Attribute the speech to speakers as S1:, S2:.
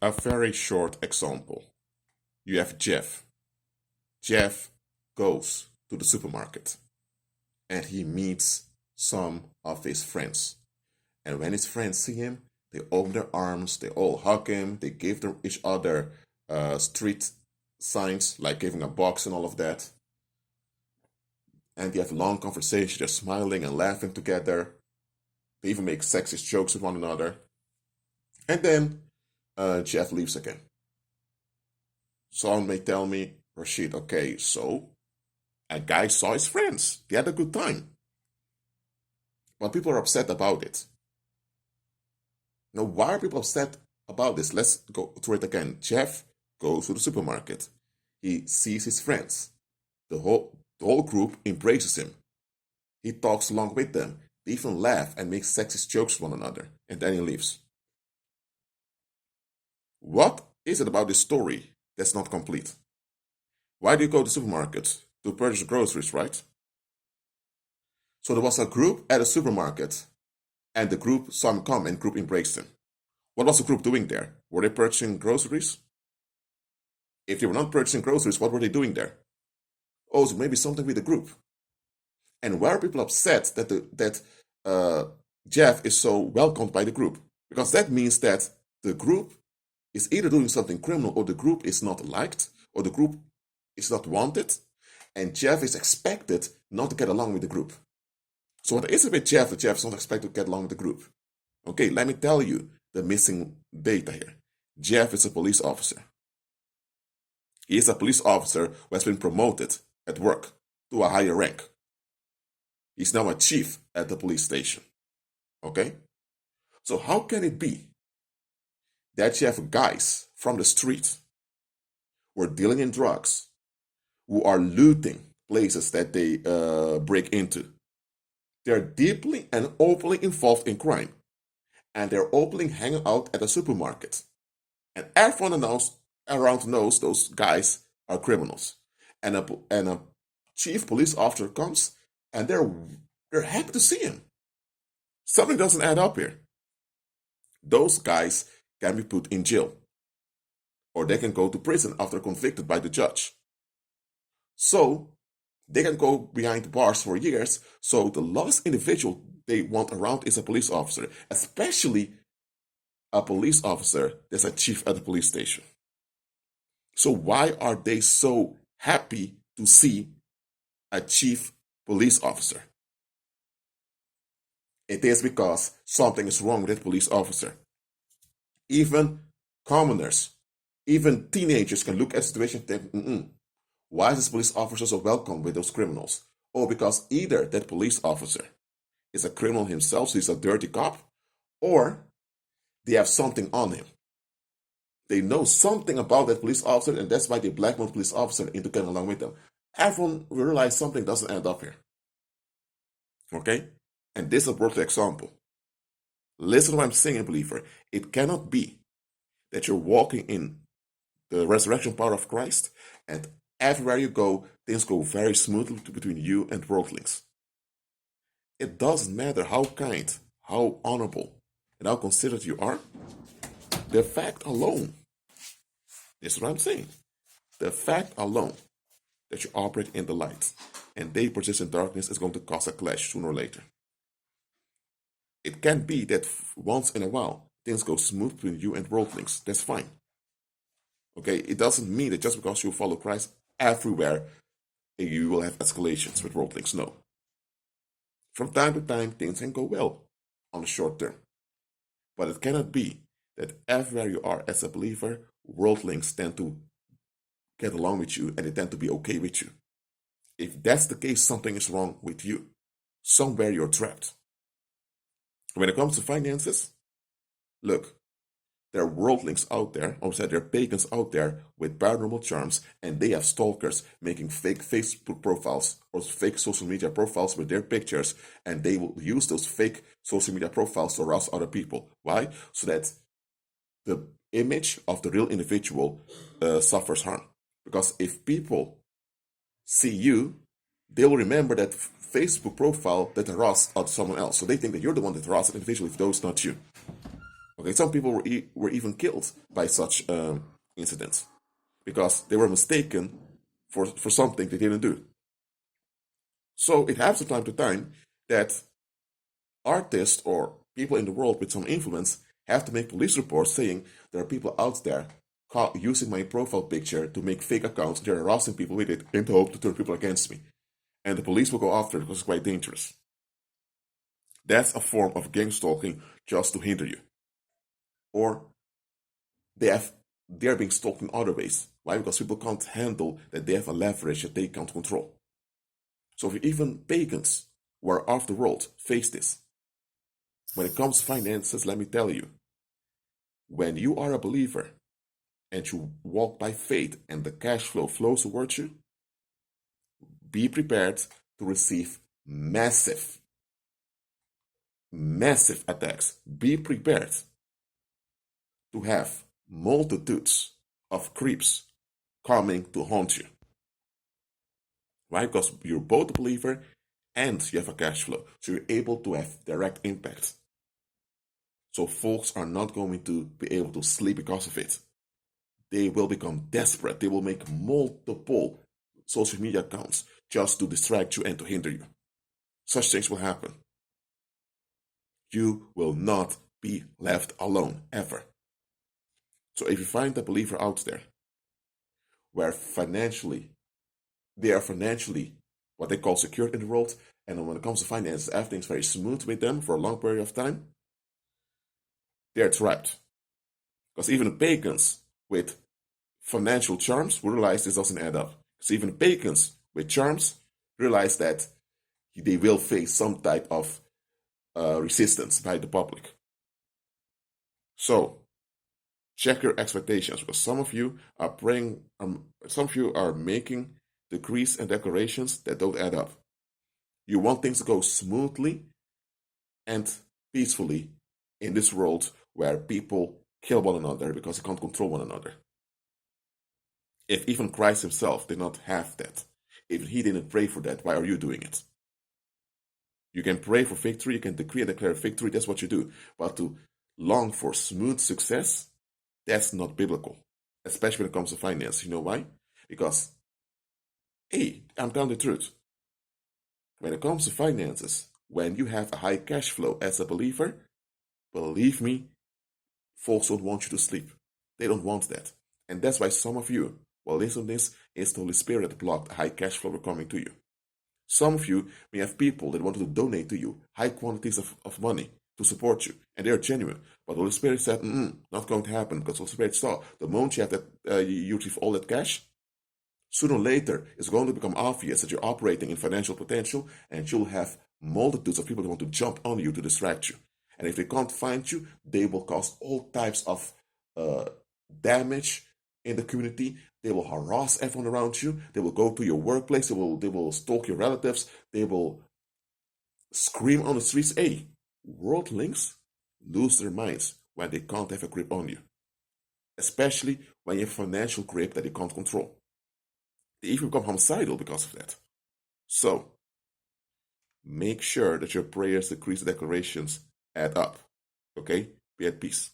S1: A very short example. You have Jeff. Jeff goes to the supermarket and he meets some of his friends. And when his friends see him, they open their arms, they all hug him, they give each other street signs, like giving a box and all of that. And they have long conversations, they're smiling and laughing together. They even make sexist jokes with one another. And then Jeff leaves again. Someone may tell me, Rashid, okay, so a guy saw his friends. They had a good time. But people are upset about it. Now, why are people upset about this? Let's go through it again. Jeff goes to the supermarket. He sees his friends. The whole group embraces him. He talks along with them. They even laugh and make sexist jokes with one another. And then he leaves. What is it about this story that's not complete? Why do you go to the supermarket? To purchase groceries, right? So there was a group at a supermarket, and the group saw him come and group embraced him. What was the group doing there? Were they purchasing groceries? If they were not purchasing groceries, what were they doing there? Oh, so maybe something with the group. And why are people upset that Jeff is so welcomed by the group? Because that means that the group is either doing something criminal, or the group is not liked, or the group is not wanted, and Jeff is expected not to get along with the group. So what is it with Jeff that Jeff is not expected to get along with the group? Okay, let me tell you the missing data here. Jeff is a police officer. He is a police officer who has been promoted at work to a higher rank. He's now a chief at the police station. Okay? So how can it be that you have guys from the street who are dealing in drugs, who are looting places that they break into? They're deeply and openly involved in crime. And they're openly hanging out at a supermarket. And everyone around knows those guys are criminals. And a chief police officer comes, and they're happy to see him. Something doesn't add up here. Those guys can be put in jail, or they can go to prison after convicted by the judge. So they can go behind bars for years. So the last individual they want around is a police officer, especially a police officer that's a chief at the police station. So why are they so happy to see a chief police officer? It is because something is wrong with that police officer. Even commoners, even teenagers can look at the situation and think, why is this police officer so welcome with those criminals? Oh, because either that police officer is a criminal himself, so he's a dirty cop, or they have something on him. They know something about that police officer, and that's why they blackmail the police officer into getting along with them. Everyone will realize something doesn't add up here. Okay? And this is a worldly example. Listen to what I'm saying, believer. It cannot be that you're walking in the resurrection power of Christ, and everywhere you go, things go very smoothly between you and worldlings. It doesn't matter how kind, how honorable, and how considerate you are. The fact alone, this is what I'm saying. The fact alone that you operate in the light and they persist in darkness is going to cause a clash sooner or later. It can be that once in a while things go smooth between you and worldlings. That's fine. Okay, it doesn't mean that just because you follow Christ everywhere you will have escalations with worldlings. No. From time to time things can go well on the short term. But it cannot be that everywhere you are as a believer, worldlings tend to get along with you and they tend to be okay with you. If that's the case, something is wrong with you. Somewhere you're trapped. When it comes to finances, look, there are worldlings out there, or there are pagans out there with paranormal charms, and they have stalkers making fake Facebook profiles or fake social media profiles with their pictures, and they will use those fake social media profiles to arouse other people. Why? So that the image of the real individual suffers harm. Because if people see you, they will remember that Facebook profile that harassed someone else. So they think that you're the one that harassed an individual, if those not you. Okay, some people were even killed by such incidents because they were mistaken for something they didn't do. So it happens from time to time that artists or people in the world with some influence have to make police reports saying there are people out there using my profile picture to make fake accounts. They're harassing people with it in the hope to turn people against me. And the police will go after it because it's quite dangerous. That's a form of gang stalking just to hinder you. Or they're being stalked in other ways. Why? Because people can't handle that they have a leverage that they can't control. So if even pagans who are of the world face this, when it comes to finances, let me tell you, when you are a believer and you walk by faith and the cash flow flows towards you, be prepared to receive massive attacks. Be prepared to have multitudes of creeps coming to haunt you. Right? Because you're both a believer and you have a cash flow. So you're able to have direct impact. So folks are not going to be able to sleep because of it. They will become desperate. They will make multiple social media accounts just to distract you and to hinder you. Such things will happen. You will not be left alone, ever. So if you find a believer out there where they are financially what they call secured in the world, and when it comes to finances, everything's very smooth with them for a long period of time, they're trapped. Because even the pagans with financial charms will realize this doesn't add up. Because even the pagans with charms realize that they will face some type of resistance by the public. So check your expectations, because some of you are praying, some of you are making decrees and declarations that don't add up. You want things to go smoothly and peacefully in this world where people kill one another because they can't control one another. If even Christ himself did not have that, if he didn't pray for that, why are you doing it? You can pray for victory, you can decree and declare victory, that's what you do. But to long for smooth success, that's not biblical, especially when it comes to finance. You know why? Because, hey, I'm telling the truth. When it comes to finances, when you have a high cash flow as a believer, believe me, folks don't want you to sleep. They don't want that. And that's why some of you, well, listen to this, it's the Holy Spirit that blocked high cash flow coming to you. Some of you may have people that want to donate to you high quantities of money to support you, and they're genuine. But the Holy Spirit said, not going to happen, because the Holy Spirit saw the moment you have that, you receive all that cash, sooner or later it's going to become obvious that you're operating in financial potential, and you'll have multitudes of people that want to jump on you to distract you. And if they can't find you, they will cause all types of damage in the community. They will harass everyone around you. They will go to your workplace. They will stalk your relatives. They will scream on the streets. Hey, worldlings lose their minds when they can't have a grip on you, especially when you have a financial grip that they can't control. They even become homicidal because of that. So make sure that your prayers, decrees, and declarations add up. Okay? Be at peace.